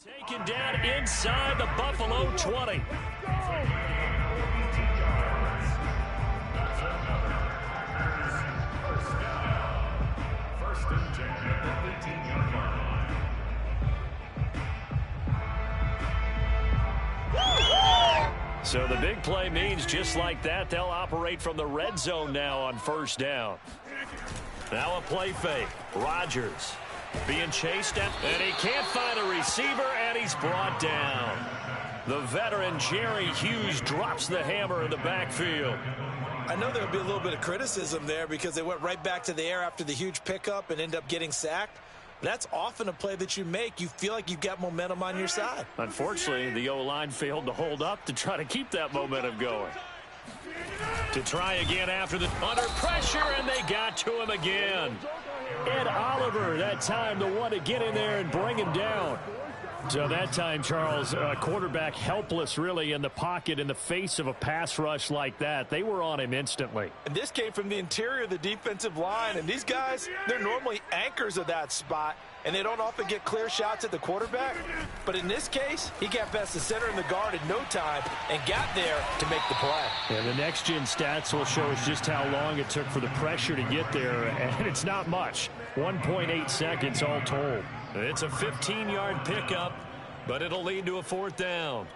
Taken down inside the Buffalo 20. First and 10 at the 18-yard line. So the big play means just like that, they'll operate from the red zone now on first down. Now a play fake. Rodgers being chased at, and he can't find a receiver, and he's brought down. The veteran Jerry Hughes drops the hammer in the backfield. I know there'll be a little bit of criticism there because they went right back to the air after the huge pickup and end up getting sacked. That's often a play that you make. You feel like you've got momentum on your side. Unfortunately, the O-line failed to hold up to try to keep that momentum going. To try again after the under pressure, and they got to him again. Ed Oliver, that time the one to get in there and bring him down. So that time, Charles, quarterback helpless really in the pocket in the face of a pass rush like that. They were on him instantly. And this came from the interior of the defensive line. And these guys, they're normally anchors of that spot. And they don't often get clear shots at the quarterback. But in this case, he got past the center and the guard in no time and got there to make the play. And the next-gen stats will show us just how long it took for the pressure to get there. And it's not much. 1.8 seconds all told. It's a 15-yard pickup, but it'll lead to a fourth down.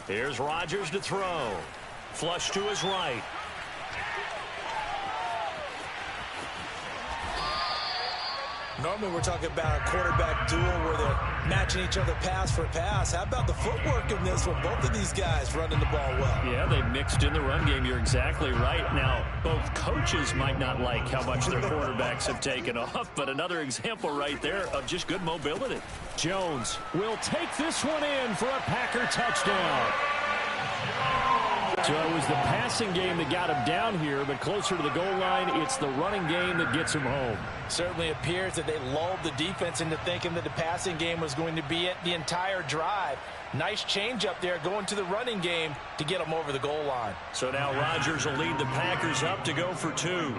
Here's Rodgers to throw. Flush to his right. Normally we're talking about a quarterback duel where they're matching each other pass for pass. How about the footwork in this one? Both of these guys running the ball well. Yeah, they mixed in the run game. You're exactly right. Now, both coaches might not like how much their quarterbacks have taken off, but another example right there of just good mobility. Jones will take this one in for a Packer touchdown. So it was the passing game that got him down here, but closer to the goal line, it's the running game that gets him home. Certainly appears that they lulled the defense into thinking that the passing game was going to be it the entire drive. Nice change up there going to the running game to get them over the goal line. So now Rodgers will lead the Packers up to go for two.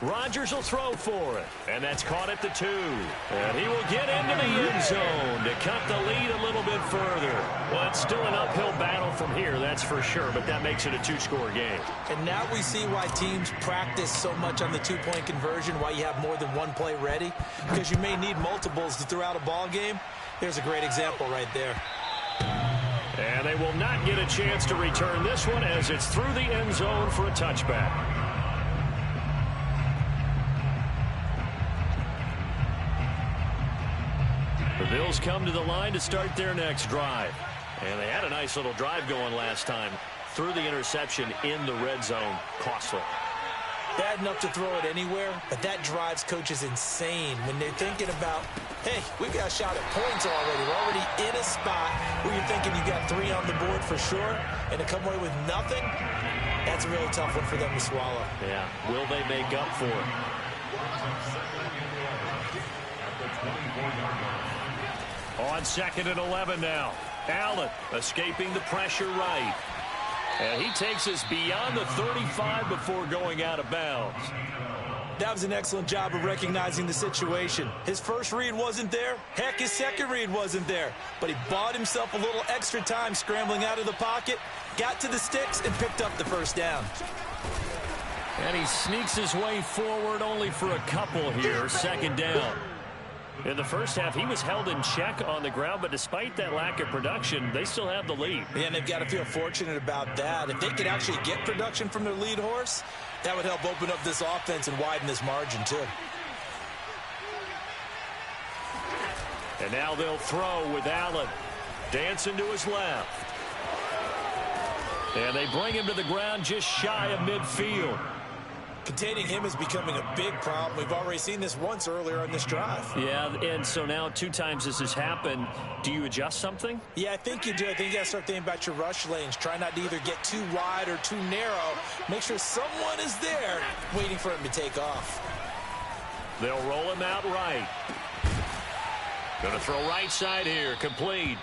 Rodgers will throw for it, and that's caught at the 2. And he will get into the end zone to cut the lead a little bit further. Well, it's still an uphill battle from here, that's for sure, but that makes it a 2-score game. And now we see why teams practice so much on the 2-point conversion, why you have more than one play ready, because you may need multiples to throw out a ball game. There's a great example right there. And they will not get a chance to return this one as it's through the end zone for a touchback. The Bills come to the line to start their next drive. And they had a nice little drive going last time. Through the interception in the red zone. Costly. Bad enough to throw it anywhere, but that drives coaches insane when they're thinking about, hey, we've got a shot at points already. We're already in a spot where you're thinking you got 3 on the board for sure, and to come away with nothing, that's a really tough one for them to swallow. Yeah, will they make up for it? On 2nd and 11 now. Allen escaping the pressure right. And he takes us beyond the 35 before going out of bounds. That was an excellent job of recognizing the situation. His first read wasn't there. Heck, his second read wasn't there. But he bought himself a little extra time scrambling out of the pocket, got to the sticks, and picked up the first down. And he sneaks his way forward only for a couple here. 2nd down. In the first half, he was held in check on the ground, but despite that lack of production, they still have the lead. And they've got to feel fortunate about that. If they could actually get production from their lead horse, that would help open up this offense and widen this margin, too. And now they'll throw with Allen. Dancing to his left. And they bring him to the ground just shy of midfield. Containing him is becoming a big problem. We've already seen this once earlier on this drive. Yeah, and so now 2 times this has happened. Do you adjust something? Yeah, I think you do. I think you got to start thinking about your rush lanes. Try not to either get too wide or too narrow. Make sure someone is there waiting for him to take off. They'll roll him out right. Going to throw right side here, complete.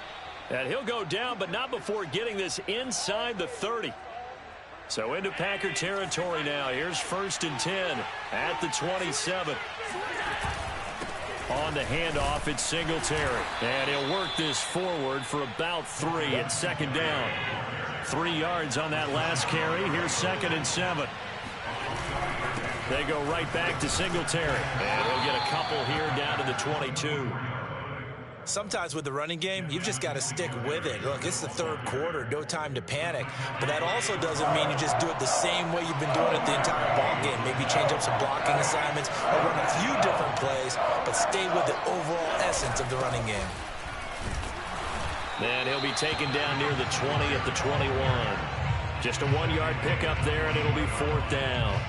And he'll go down, but not before getting this inside the 30. So into Packer territory now. Here's 1st and 10 at the 27. On the handoff, it's Singletary. And he'll work this forward for about 3 at 2nd down. 3 yards on that last carry. Here's 2nd and 7. They go right back to Singletary. And he'll get a couple here down to the 22. Sometimes with the running game, you've just got to stick with it. Look, it's the 3rd quarter, no time to panic. But that also doesn't mean you just do it the same way you've been doing it the entire ball game. Maybe change up some blocking assignments or run a few different plays, but stay with the overall essence of the running game. And he'll be taken down near the 20 at the 21. Just a 1-yard pickup there, and it'll be 4th down.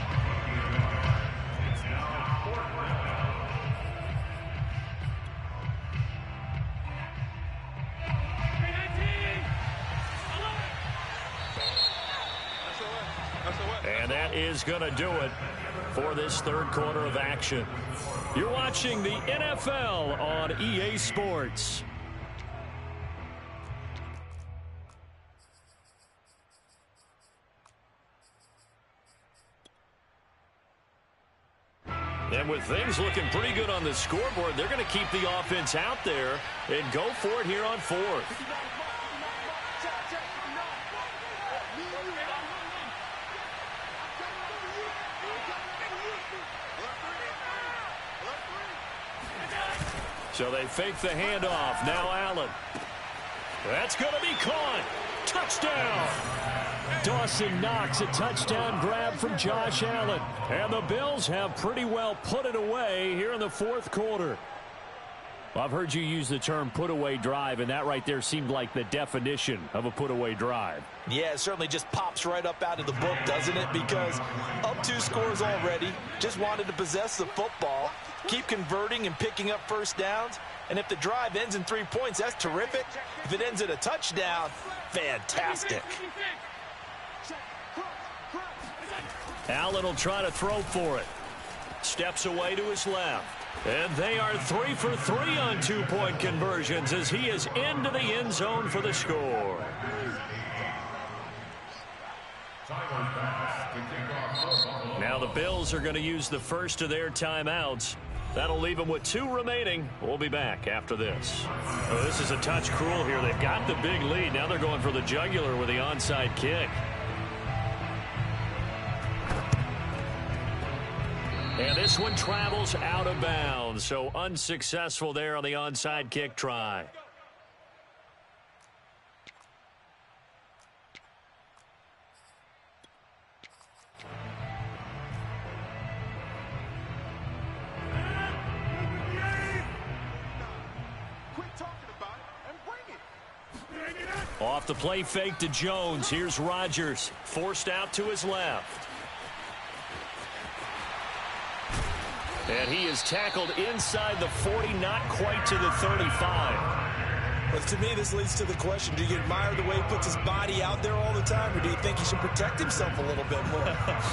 And that is going to do it for this 3rd quarter of action. You're watching the NFL on EA Sports. And with things looking pretty good on the scoreboard, they're going to keep the offense out there and go for it here on 4th. So they fake the handoff. Now Allen. That's going to be caught. Touchdown. Dawson Knox, a touchdown grab from Josh Allen. And the Bills have pretty well put it away here in the 4th quarter. Well, I've heard you use the term put-away drive, and that right there seemed like the definition of a put-away drive. Yeah, it certainly just pops right up out of the book, doesn't it? Because up 2 scores already, just wanted to possess the football, keep converting and picking up 1st downs. And if the drive ends in 3 points, that's terrific. If it ends in a touchdown, fantastic. Allen will try to throw for it. Steps away to his left. And they are 3 for 3 on 2-point conversions as he is into the end zone for the score. Now the Bills are going to use the first of their timeouts. That'll leave them with 2 remaining. We'll be back after this. Oh, this is a touch cruel here. They've got the big lead. Now they're going for the jugular with the onside kick. And this one travels out of bounds, so unsuccessful there on the onside kick try. Off the play fake to Jones. Here's Rodgers, forced out to his left. And he is tackled inside the 40, not quite to the 35. But to me, this leads to the question, do you admire the way he puts his body out there all the time, or do you think he should protect himself a little bit more?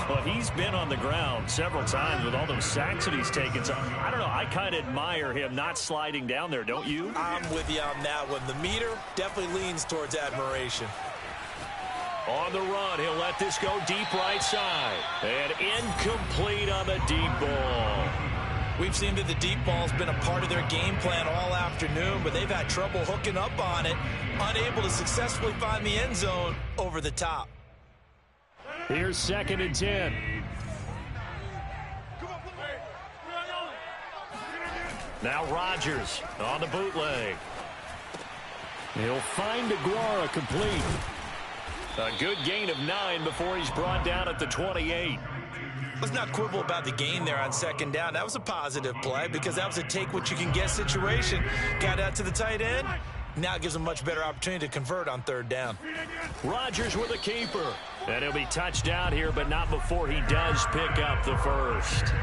Well, he's been on the ground several times with all those sacks that he's taken. So, I don't know, I kind of admire him not sliding down there, don't you? I'm with you on that one. The meter definitely leans towards admiration. On the run, he'll let this go deep right side. And incomplete on the deep ball. We've seen that the deep ball's been a part of their game plan all afternoon, but they've had trouble hooking up on it, unable to successfully find the end zone over the top. Here's 2nd and 10. Now Rodgers on the bootleg. He'll find Aguara complete. A good gain of 9 before he's brought down at the 28. Let's not quibble about the gain there on 2nd down. That was a positive play because that was a take-what-you-can-get situation. Got out to the tight end. Now it gives him a much better opportunity to convert on 3rd down. Rodgers with a keeper. And he'll be touched out here, but not before he does pick up the first.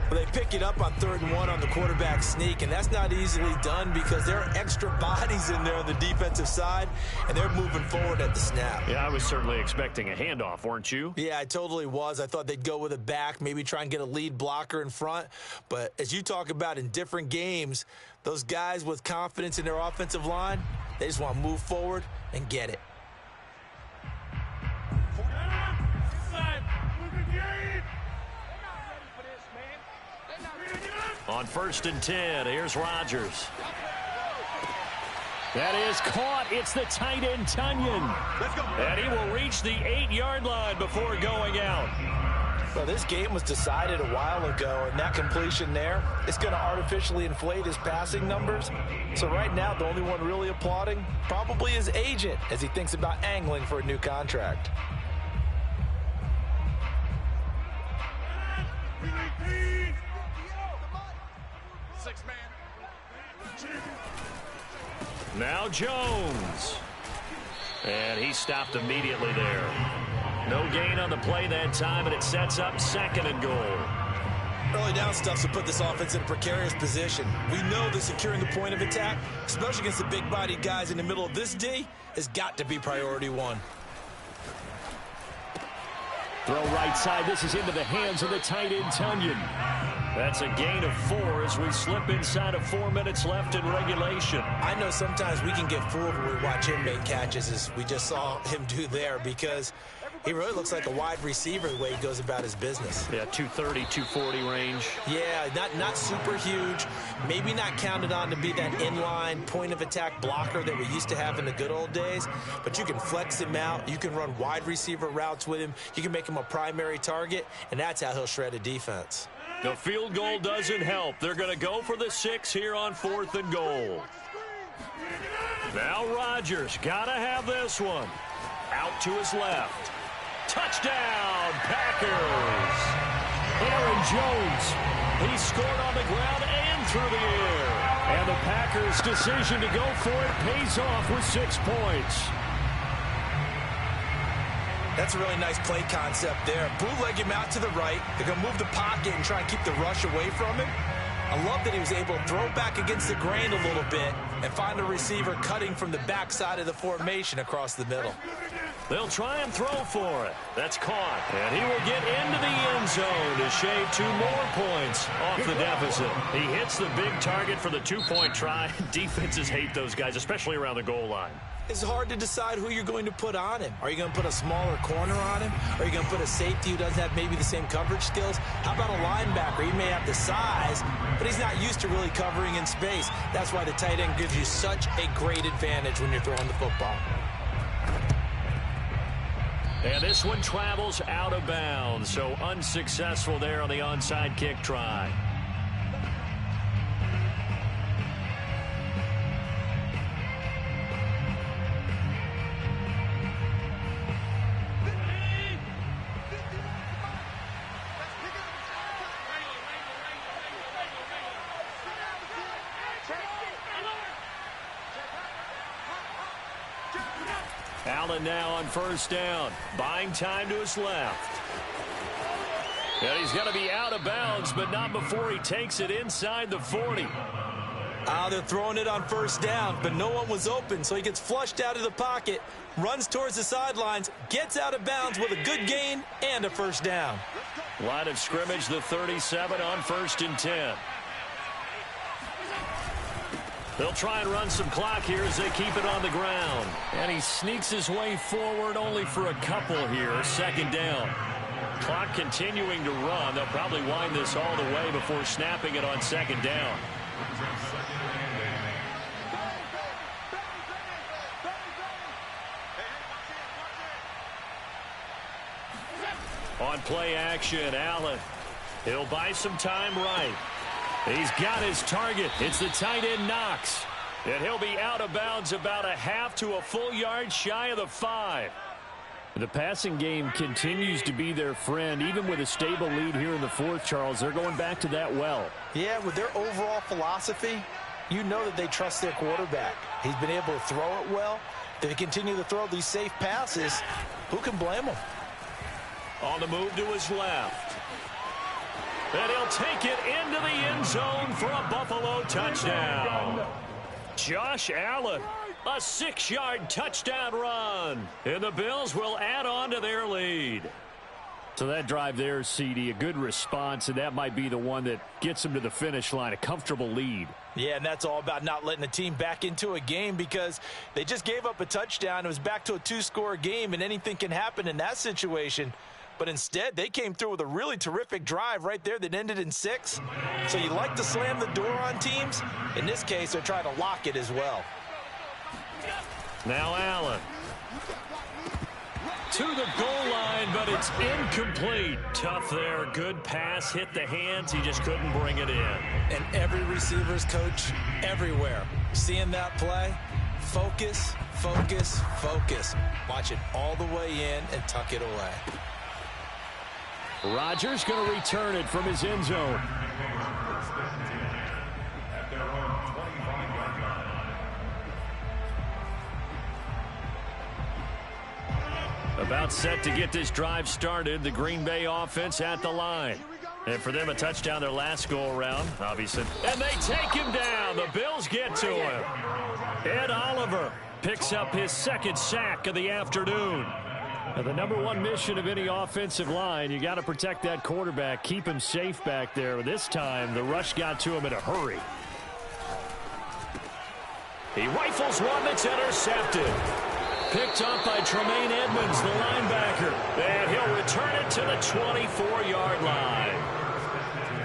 Well, they pick it up on 3rd and 1 on the quarterback sneak, and that's not easily done because there are extra bodies in there on the defensive side, and they're moving forward at the snap. Yeah, I was certainly expecting a handoff, weren't you? Yeah, I totally was. I thought they'd go with a back, maybe try and get a lead blocker in front. But as you talk about in different games, those guys with confidence in their offensive line, they just want to move forward and get it. On 1st and 10, here's Rodgers. That is caught. It's the tight end, Tonyan. And he will reach the 8-yard line before going out. Well, this game was decided a while ago, and that completion there is going to artificially inflate his passing numbers. So right now, the only one really applauding probably his agent as he thinks about angling for a new contract. Now Jones. And he stopped immediately there. No gain on the play that time, and it sets up 2nd and goal. Early down stuff to put this offense in a precarious position. We know that securing the point of attack, especially against the big-bodied guys in the middle of this D, has got to be priority 1. Throw right side. This is into the hands of the tight end, Tonyan. That's a gain of 4 as we slip inside of 4 minutes left in regulation. I know sometimes we can get fooled when we watch him make catches as we just saw him do there because he really looks like a wide receiver the way he goes about his business. Yeah, 230, 240 range. Yeah, not super huge. Maybe not counted on to be that inline point-of-attack blocker that we used to have in the good old days. But you can flex him out. You can run wide receiver routes with him. You can make him a primary target, and that's how he'll shred a defense. The field goal doesn't help. They're going to go for the 6 here on 4th and goal. Now Rodgers got to have this one. Out to his left. Touchdown, Packers. Aaron Jones. He scored on the ground and through the air. And the Packers' decision to go for it pays off with 6 points. That's a really nice play concept there. Bootleg him out to the right. They're going to move the pocket and try and keep the rush away from him. I love that he was able to throw back against the grain a little bit and find a receiver cutting from the backside of the formation across the middle. They'll try and throw for it. That's caught. And he will get into the end zone to shave 2 more points off the deficit. He hits the big target for the 2-point try. Defenses hate those guys, especially around the goal line. It's hard to decide who you're going to put on him. Are you going to put a smaller corner on him? Are you going to put a safety who doesn't have maybe the same coverage skills? How about a linebacker? He may have the size, but he's not used to really covering in space. That's why the tight end gives you such a great advantage when you're throwing the football. And this one travels out of bounds, so unsuccessful there on the onside kick try. Allen now on 1st down, buying time to his left. And he's going to be out of bounds, but not before he takes it inside the 40. They're throwing it on 1st down, but no one was open, so he gets flushed out of the pocket, runs towards the sidelines, gets out of bounds with a good gain and a 1st down. Line of scrimmage, the 37 on 1st and 10. They'll try and run some clock here as they keep it on the ground. And he sneaks his way forward only for a couple here. 2nd down. Clock continuing to run. They'll probably wind this all the way before snapping it on 2nd down. On play action, Allen. He'll buy some time right. He's got his target. It's the tight end, Knox. And he'll be out of bounds about a half to a full yard shy of the 5. The passing game continues to be their friend. Even with a stable lead here in the 4th, Charles, they're going back to that well. Yeah, with their overall philosophy, you know that they trust their quarterback. He's been able to throw it well. If they continue to throw these safe passes, who can blame them? On the move to his left. And he'll take it into the end zone for a Buffalo touchdown. Josh Allen, a 6-yard touchdown run. And the Bills will add on to their lead. So that drive there, CD, a good response, and that might be the one that gets them to the finish line, a comfortable lead. Yeah, and that's all about not letting the team back into a game because they just gave up a touchdown. It was back to a 2-score game, and anything can happen in that situation. But instead, they came through with a really terrific drive right there that ended in 6. So you like to slam the door on teams. In this case, they're trying to lock it as well. Now Allen. To the goal line, but it's incomplete. Tough there. Good pass. Hit the hands. He just couldn't bring it in. And every receiver's coach everywhere. Seeing that play, focus, focus, focus. Watch it all the way in and tuck it away. Rodgers going to return it from his end zone. About set to get this drive started. The Green Bay offense at the line. And for them, a touchdown their last go-around, obviously. And they take him down. The Bills get to him. Ed Oliver picks up his 2nd sack of the afternoon. Now, the number one mission of any offensive line, you got to protect that quarterback, keep him safe back there. This time, the rush got to him in a hurry. He rifles one that's intercepted. Picked up by Tremaine Edmonds, the linebacker. And he'll return it to the 24-yard line.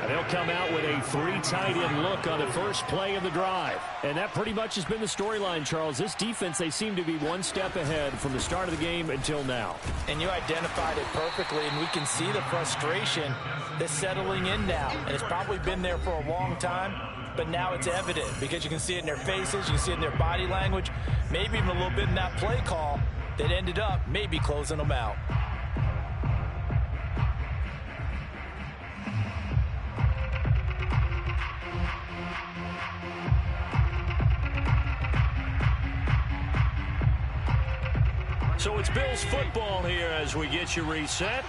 And they'll come out with a 3 tight end look on the first play of the drive. And that pretty much has been the storyline, Charles. This defense, they seem to be one step ahead from the start of the game until now. And you identified it perfectly, and we can see the frustration that's settling in now. And it's probably been there for a long time, but now it's evident because you can see it in their faces, you can see it in their body language, maybe even a little bit in that play call that ended up maybe closing them out. So it's Bills football here as we get you reset.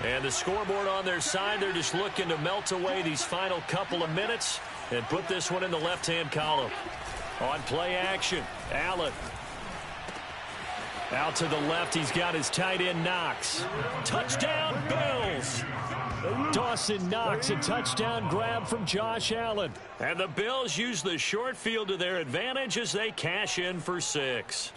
And the scoreboard on their side, they're just looking to melt away these final couple of minutes and put this one in the left-hand column. On play action, Allen. Out to the left, he's got his tight end Knox. Touchdown, Bills! Dawson Knox, a touchdown grab from Josh Allen. And the Bills use the short field to their advantage as they cash in for 6.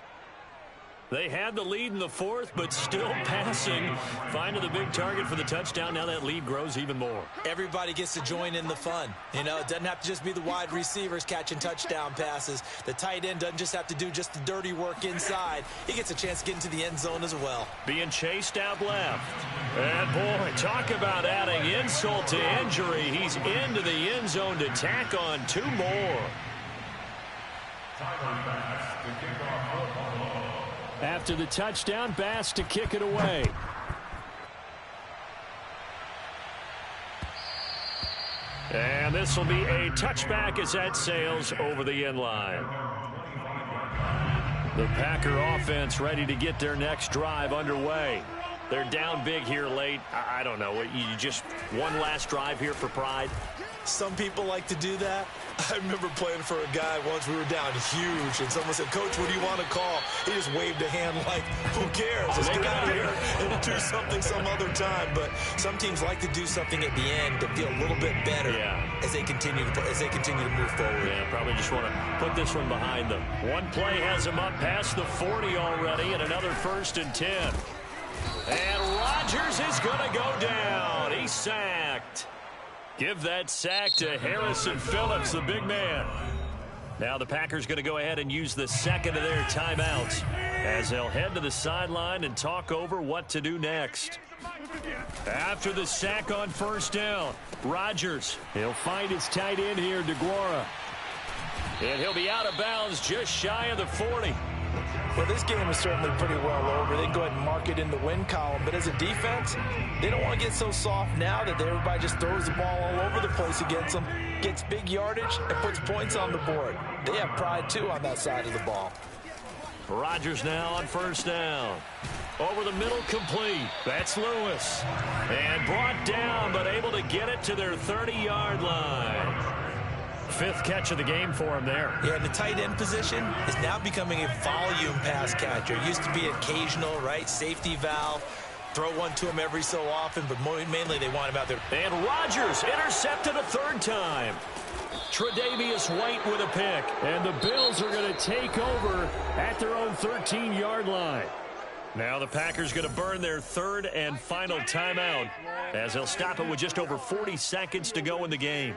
They had the lead in the 4th, but still passing. Finding the big target for the touchdown. Now that lead grows even more. Everybody gets to join in the fun. You know, it doesn't have to just be the wide receivers catching touchdown passes. The tight end doesn't just have to do just the dirty work inside. He gets a chance to get into the end zone as well. Being chased out left. And, boy, talk about adding insult to injury. He's into the end zone to tack on 2 more. After the touchdown, Bass to kick it away. And this will be a touchback as that sails over the end line. The Packer offense ready to get their next drive underway. They're down big here late. I don't know. You just one last drive here for pride? Some people like to do that. I remember playing for a guy once. We were down huge, and someone said, "Coach, what do you want to call?" He just waved a hand like, "Who cares? Let's get out of here and do something some other time." But some teams like to do something at the end to feel a little bit better as they continue to move forward. Yeah, probably just want to put this one behind them. One play has them up past the 40 already, and another 1st and 10. And Rodgers is going to go down. He's sacked. Give that sack to Harrison Phillips, the big man. Now the Packers going to go ahead and use the 2nd of their timeouts as they'll head to the sideline and talk over what to do next. After the sack on 1st down, Rodgers. He'll find his tight end here, DeGuara. And he'll be out of bounds just shy of the 40. Well, this game is certainly pretty well over. They can go ahead and mark it in the win column. But as a defense, they don't want to get so soft now that everybody just throws the ball all over the place against them, gets big yardage, and puts points on the board. They have pride, too, on that side of the ball. Rodgers now on 1st down. Over the middle, complete. That's Lewis. And brought down, but able to get it to their 30-yard line. 5th catch of the game for him there. Yeah, and the tight end position is now becoming a volume pass catcher. It used to be occasional, right? Safety valve. Throw one to him every so often, but mainly they want him out there. And Rodgers intercepted a 3rd time. Tre'Davious White with a pick. And the Bills are going to take over at their own 13-yard line. Now the Packers going to burn their 3rd and final timeout as they'll stop it with just over 40 seconds to go in the game.